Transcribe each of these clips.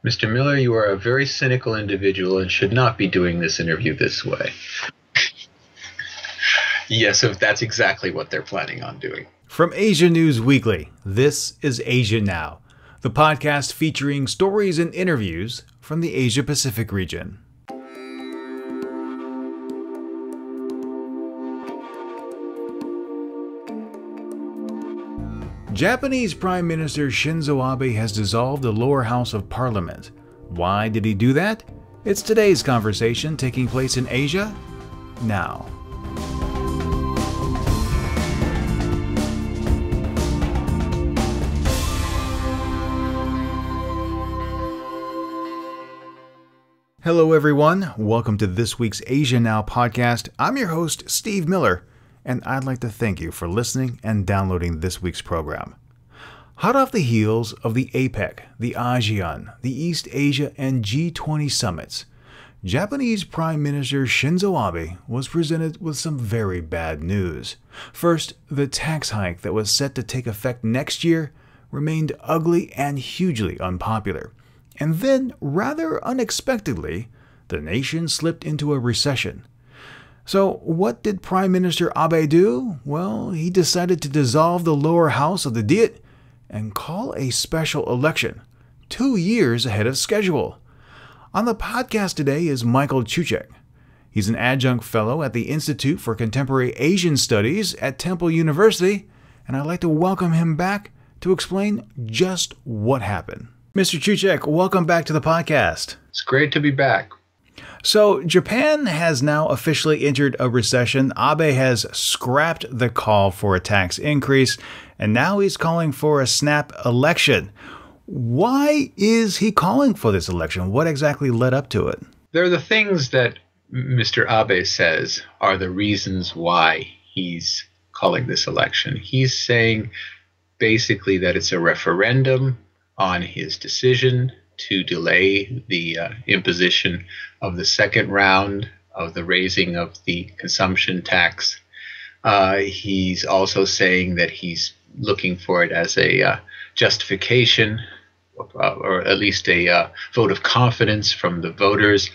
Mr. Miller, you are a very cynical individual and should not be doing this interview this way. Yes, that's exactly what they're planning on doing. From Asia News Weekly, this is Asia Now, the podcast featuring stories and interviews from the Asia-Pacific region. Japanese Prime Minister Shinzo Abe has dissolved the lower house of parliament. Why did he do that? It's today's conversation taking place in Asia Now. Hello everyone, welcome to this week's Asia Now podcast. I'm your host, Steve Miller, and I'd like to thank you for listening and downloading this week's program. Hot off the heels of the APEC, the ASEAN, the East Asia, and G20 Summits, Japanese Prime Minister Shinzo Abe was presented with some very bad news. First, the tax hike that was set to take effect next year remained ugly and hugely unpopular. And then, rather unexpectedly, the nation slipped into a recession. So, what did Prime Minister Abe do? Well, he decided to dissolve the lower house of the Diet and call a special election, 2 years ahead of schedule. On the podcast today is Michael Cucek. He's an Adjunct Fellow at the Institute for Contemporary Asian Studies at Temple University, and I'd like to welcome him back to explain just what happened. Mr. Cucek, welcome back to the podcast. It's great to be back. So, Japan has now officially entered a recession. Abe has scrapped the call for a tax increase, and now he's calling for a snap election. Why is he calling for this election? What exactly led up to it? There are the things that Mr. Abe says are the reasons why he's calling this election. He's saying basically that it's a referendum on his decision to delay the imposition of the second round of the raising of the consumption tax. He's also saying that he's looking for it as a justification, or at least a vote of confidence from the voters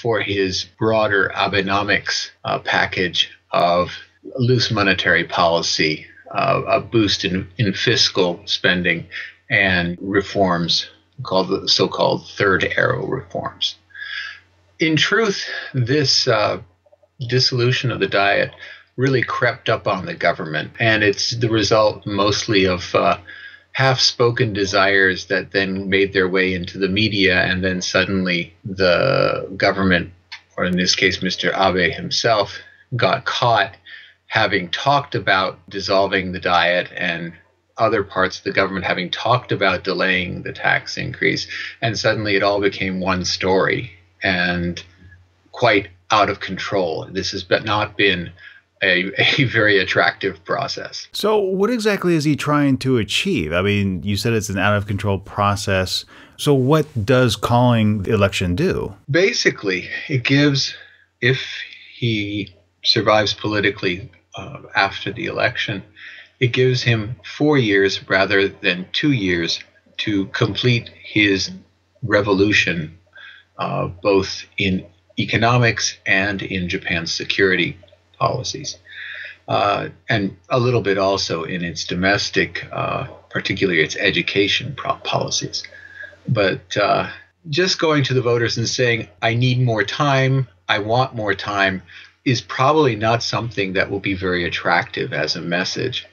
for his broader Abenomics package of loose monetary policy, a boost in fiscal spending, and reforms called the so-called third arrow reforms. In truth, this dissolution of the Diet really crept up on the government, and it's the result mostly of half-spoken desires that then made their way into the media, and then suddenly the government, or in this case Mr. Abe himself, got caught having talked about dissolving the Diet and other parts of the government having talked about delaying the tax increase, and suddenly it all became one story and quite out of control. This has not been a very attractive process. So what exactly is he trying to achieve? I mean, you said it's an out of control process. So what does calling the election do? Basically, it gives, if he survives politically after the election, it gives him 4 years rather than 2 years to complete his revolution, both in economics and in Japan's security policies, and a little bit also in its domestic, particularly its education policies. But just going to the voters and saying, I need more time, I want more time, is probably not something that will be very attractive as a message.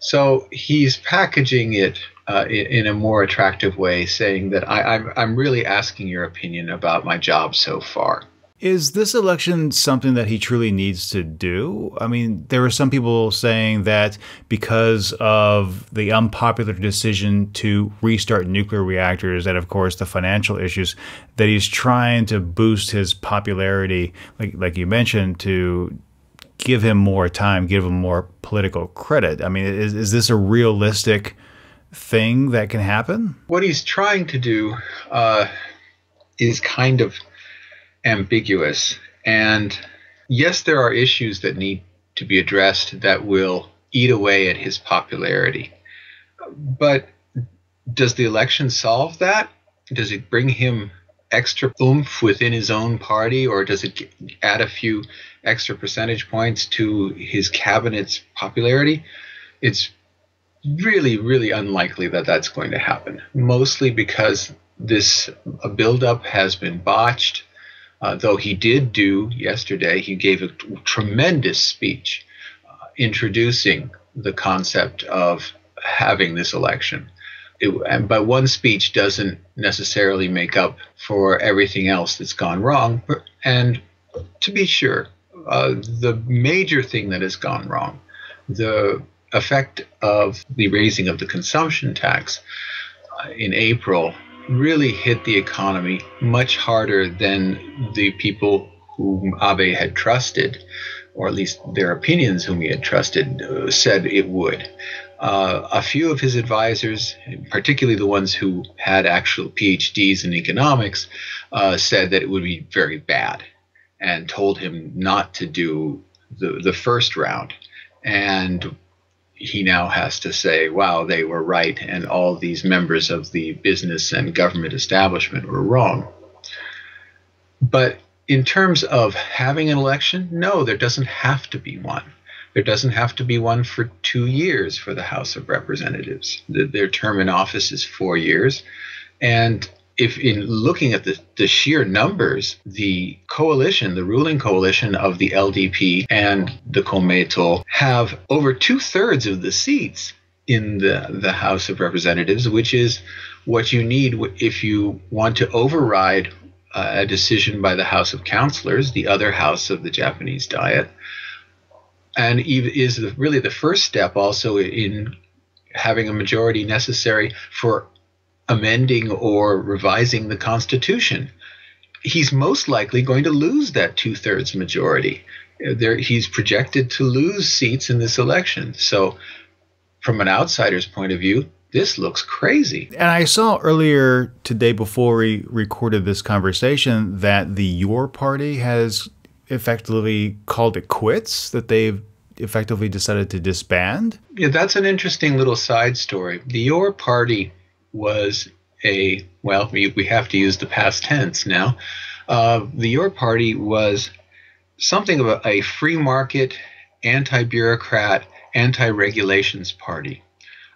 So he's packaging it in a more attractive way, saying that I'm really asking your opinion about my job so far. Is this election something that he truly needs to do? I mean, there were some people saying that because of the unpopular decision to restart nuclear reactors and, of course, the financial issues, that he's trying to boost his popularity, like you mentioned, to give him more time, give him more political credit. I mean, is this a realistic thing that can happen? What he's trying to do is kind of ambiguous. And yes, there are issues that need to be addressed that will eat away at his popularity. But does the election solve that? Does it bring him extra oomph within his own party, or does it add a few extra percentage points to his cabinet's popularity? It's really, really unlikely that that's going to happen, mostly because this buildup has been botched. Though he did do yesterday, he gave a tremendous speech introducing the concept of having this election. But one speech doesn't necessarily make up for everything else that's gone wrong. And to be sure, the major thing that has gone wrong, the effect of the raising of the consumption tax in April, really hit the economy much harder than the people whom Abe had trusted, or at least their opinions whom he had trusted, said it would. A few of his advisors, particularly the ones who had actual PhDs in economics, said that it would be very bad and told him not to do the first round. And he now has to say, wow, they were right, and all these members of the business and government establishment were wrong. But in terms of having an election, no, there doesn't have to be one. There doesn't have to be one for 2 years for the House of Representatives. Their term in office is 4 years. And if in looking at the sheer numbers, the coalition, the ruling coalition of the LDP and the Komeito have over 2/3 of the seats in the House of Representatives, which is what you need if you want to override a decision by the House of Councillors, the other house of the Japanese Diet. And is really the first step also in having a majority necessary for amending or revising the Constitution. He's most likely going to lose that 2/3 majority. He's projected to lose seats in this election. So from an outsider's point of view, this looks crazy. And I saw earlier today, before we recorded this conversation, that the Your Party has effectively called it quits, that they've effectively decided to disband? Yeah, that's an interesting little side story. The Your Party was we have to use the past tense now. The Your Party was something of a free market, anti-bureaucrat, anti-regulations party.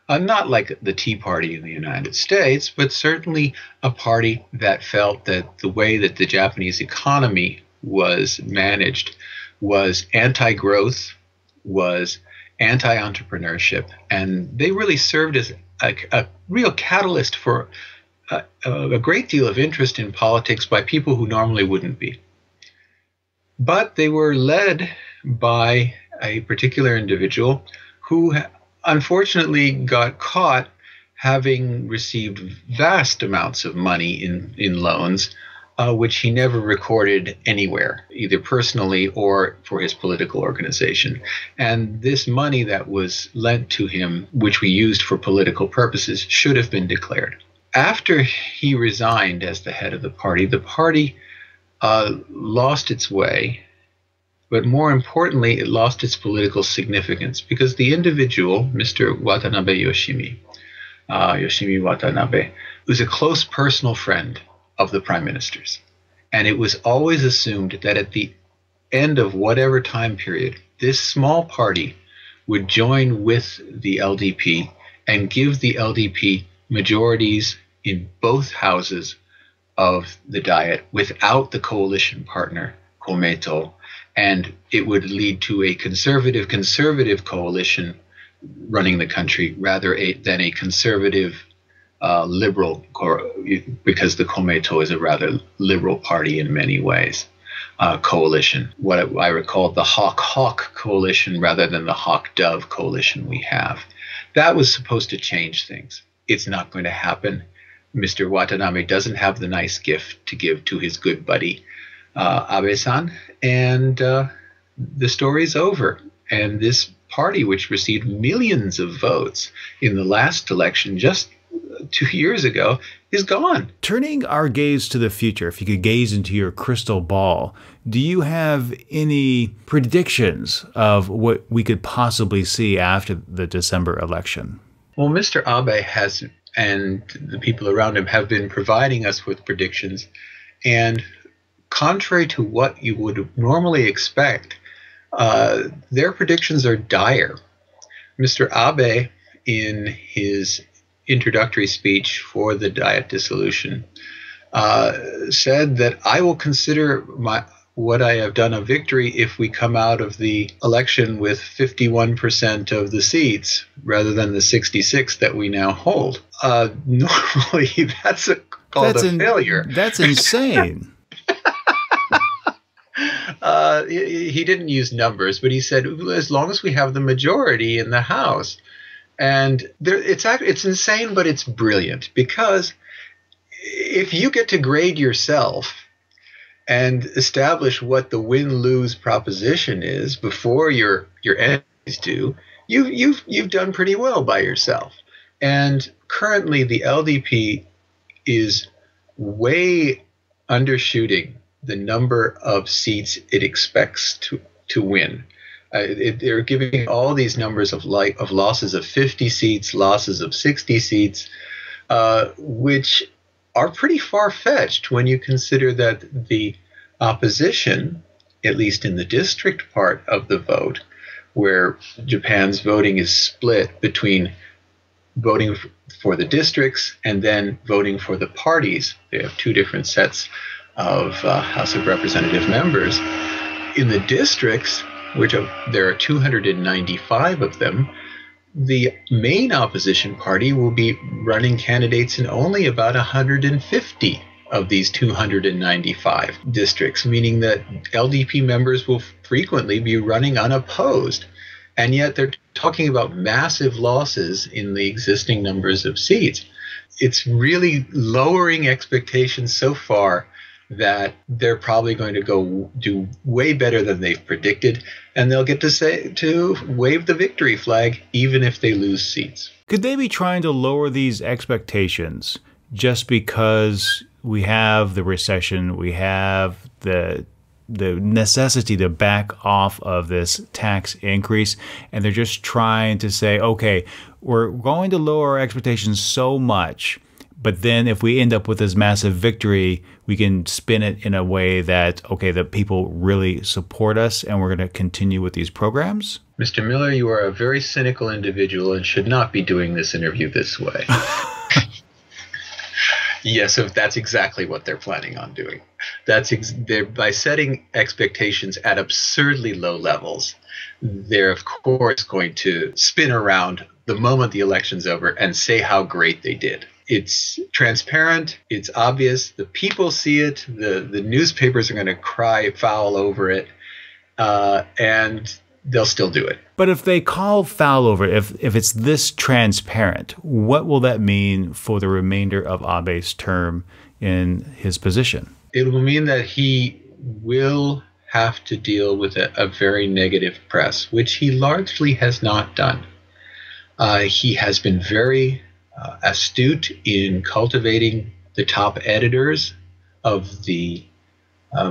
Not like the Tea Party in the United States, but certainly a party that felt that the way that the Japanese economy was managed was anti-growth, was anti-entrepreneurship, and they really served as a real catalyst for a great deal of interest in politics by people who normally wouldn't be. But they were led by a particular individual who unfortunately got caught having received vast amounts of money in loans, which he never recorded anywhere, either personally or for his political organization. And this money that was lent to him, which we used for political purposes, should have been declared. After he resigned as the head of the party lost its way, but more importantly, it lost its political significance because the individual, Mr. Yoshimi Watanabe, was a close personal friend of the prime ministers. And it was always assumed that at the end of whatever time period, this small party would join with the LDP and give the LDP majorities in both houses of the Diet without the coalition partner, Komeito, and it would lead to a conservative coalition running the country rather than a conservative liberal, because the Komeito is a rather liberal party in many ways, coalition. What I recall the hawk-hawk coalition rather than the hawk-dove coalition we have. That was supposed to change things. It's not going to happen. Mr. Watanabe doesn't have the nice gift to give to his good buddy, Abe-san, and the story's over. And this party, which received millions of votes in the last election just 2 years ago, is gone. Turning our gaze to the future, if you could gaze into your crystal ball, do you have any predictions of what we could possibly see after the December election? Well, Mr. Abe has and the people around him have been providing us with predictions. And contrary to what you would normally expect, their predictions are dire. Mr. Abe, in his introductory speech for the diet dissolution, said that I will consider what I have done a victory if we come out of the election with 51% of the seats rather than the 66 that we now hold. Normally, that's called a failure. That's insane. He didn't use numbers, but he said, as long as we have the majority in the House. And it's insane, but it's brilliant, because if you get to grade yourself and establish what the win-lose proposition is before your enemies do, you've done pretty well by yourself. And currently, the LDP is way undershooting the number of seats it expects to win. They're giving all these numbers of losses of 50 seats, losses of 60 seats, which are pretty far-fetched when you consider that the opposition, at least in the district part of the vote, where Japan's voting is split between voting for the districts and then voting for the parties. They have two different sets of House of Representative members. In the districts, which there are 295 of them, the main opposition party will be running candidates in only about 150 of these 295 districts, meaning that LDP members will frequently be running unopposed. And yet they're talking about massive losses in the existing numbers of seats. It's really lowering expectations so far that they're probably going to do way better than they've predicted, and they'll get to wave the victory flag even if they lose seats. Could they be trying to lower these expectations just because we have the recession, we have the necessity to back off of this tax increase, and they're just trying to say, okay, we're going to lower our expectations so much, but then if we end up with this massive victory, we can spin it in a way that, okay, the people really support us and we're going to continue with these programs? Mr. Miller, you are a very cynical individual and should not be doing this interview this way. Yes, that's exactly what they're planning on doing. By setting expectations at absurdly low levels, they're, of course, going to spin around the moment the election's over and say how great they did. It's transparent. It's obvious. The people see it. The newspapers are going to cry foul over it, and they'll still do it. But if they call foul over it, if it's this transparent, what will that mean for the remainder of Abe's term in his position? It will mean that he will have to deal with a very negative press, which he largely has not done. He has been very astute in cultivating the top editors of the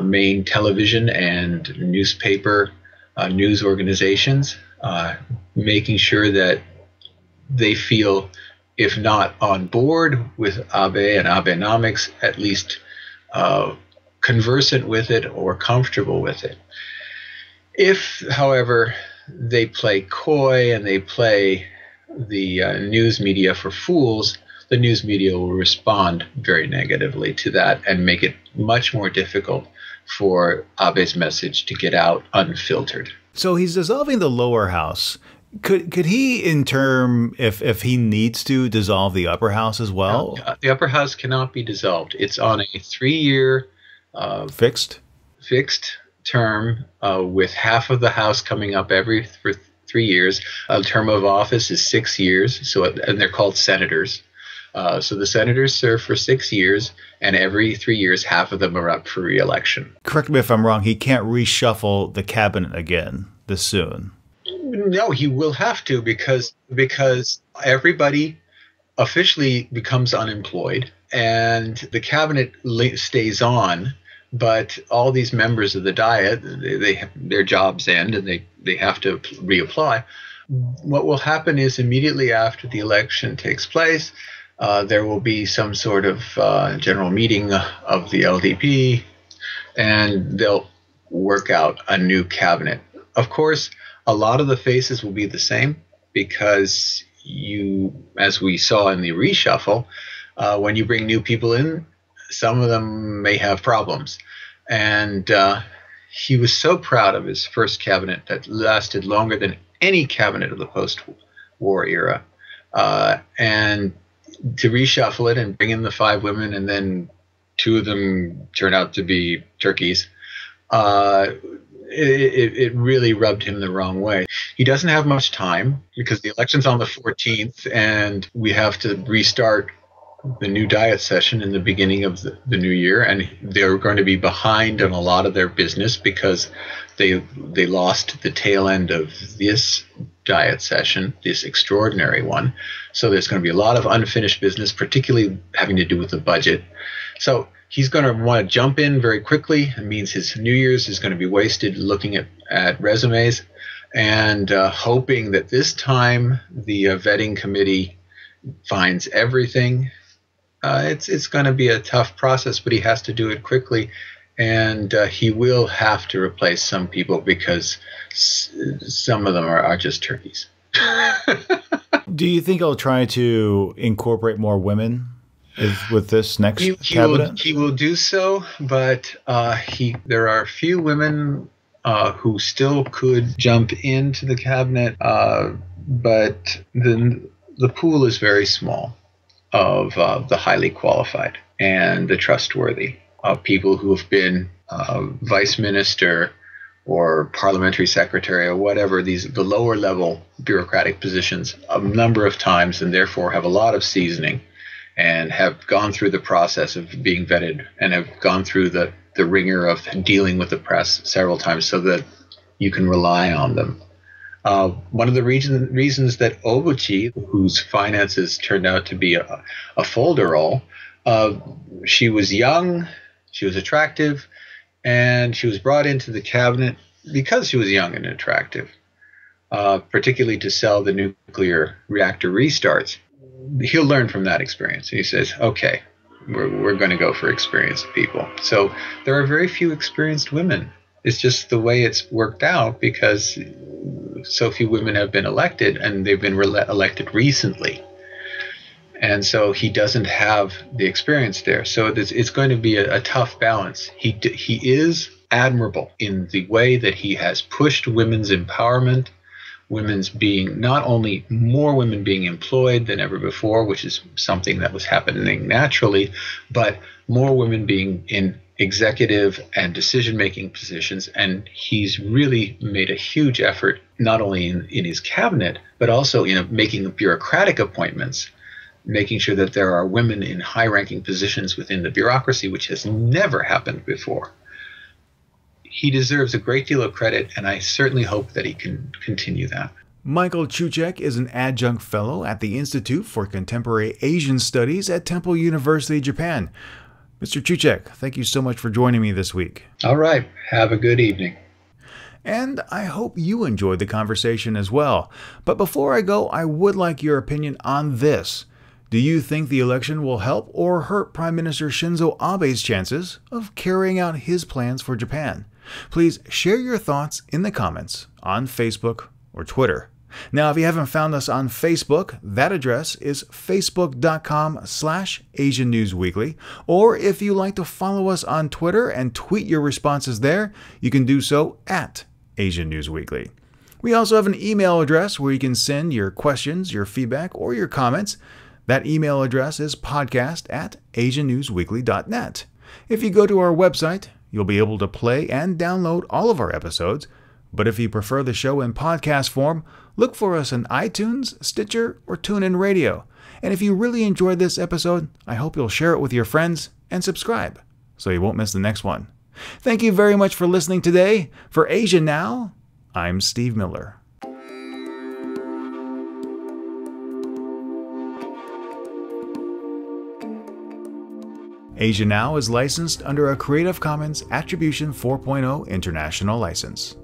main television and newspaper news organizations, making sure that they feel, if not on board with Abe and Abenomics, at least conversant with it or comfortable with it. If, however, they play coy and they play the news media for fools, the news media will respond very negatively to that and make it much more difficult for Abe's message to get out unfiltered. So he's dissolving the lower house. Could he, in term, if he needs to, dissolve the upper house as well? The upper house cannot be dissolved. It's on a 3-year fixed term with half of the house coming up for 3 years. A term of office is 6 years, and they're called senators. So the senators serve for 6 years, and every 3 years, half of them are up for re-election. Correct me if I'm wrong, he can't reshuffle the cabinet again this soon. No, he will have to because everybody officially becomes unemployed, and the cabinet stays on, but all these members of the Diet, their jobs end and they have to reapply. What will happen is immediately after the election takes place, There will be some sort of general meeting of the LDP, and they'll work out a new cabinet. Of course, a lot of the faces will be the same because as we saw in the reshuffle, when you bring new people in, some of them may have problems. And he was so proud of his first cabinet that lasted longer than any cabinet of the post-war era. And to reshuffle it and bring in the 5 women, and then 2 of them turn out to be turkeys, it really rubbed him the wrong way. He doesn't have much time because the election's on the 14th, and we have to restart the new diet session in the beginning of the new year, and they're going to be behind on a lot of their business because they lost the tail end of this diet session, this extraordinary one. So there's going to be a lot of unfinished business, particularly having to do with the budget. So he's going to want to jump in very quickly. It means his New Year's is going to be wasted looking at resumes and hoping that this time the vetting committee finds everything. It's going to be a tough process, but he has to do it quickly. And he will have to replace some people because some of them are just turkeys. Do you think he'll try to incorporate more women with this next cabinet? He will do so, but there are a few women who still could jump into the cabinet, but the pool is very small of the highly qualified and the trustworthy people who have been vice minister or parliamentary secretary or whatever, the lower level bureaucratic positions a number of times, and therefore have a lot of seasoning and have gone through the process of being vetted and have gone through the ringer of dealing with the press several times so that you can rely on them. One of the reasons that Obuchi, whose finances turned out to be a folderol, she was young, she was attractive, and she was brought into the cabinet because she was young and attractive, particularly to sell the nuclear reactor restarts. He'll learn from that experience. And he says, okay, we're going to go for experienced people. So there are very few experienced women. It's just the way it's worked out because so few women have been elected, and they've been elected recently. And so he doesn't have the experience there. So it's going to be a tough balance. He is admirable in the way that he has pushed women's empowerment, women's being, not only more women being employed than ever before, which is something that was happening naturally, but more women being in executive and decision-making positions. And he's really made a huge effort, not only in his cabinet, but also in making bureaucratic appointments, making sure that there are women in high-ranking positions within the bureaucracy, which has never happened before. He deserves a great deal of credit, and I certainly hope that he can continue that. Michael Cucek is an adjunct fellow at the Institute for Contemporary Asian Studies at Temple University, Japan. Mr. Cucek, thank you so much for joining me this week. All right. Have a good evening. And I hope you enjoyed the conversation as well. But before I go, I would like your opinion on this. Do you think the election will help or hurt Prime Minister Shinzo Abe's chances of carrying out his plans for Japan? Please share your thoughts in the comments on Facebook or Twitter. Now, if you haven't found us on Facebook, that address is facebook.com/Asian News Weekly. Or if you like to follow us on Twitter and tweet your responses there, you can do so at Asian News Weekly. We also have an email address where you can send your questions, your feedback, or your comments. That email address is podcast@asiannewsweekly.net. If you go to our website, you'll be able to play and download all of our episodes. But if you prefer the show in podcast form, look for us on iTunes, Stitcher, or TuneIn Radio. And if you really enjoyed this episode, I hope you'll share it with your friends and subscribe so you won't miss the next one. Thank you very much for listening today. For Asia Now, I'm Steve Miller. Asia Now is licensed under a Creative Commons Attribution 4.0 International License.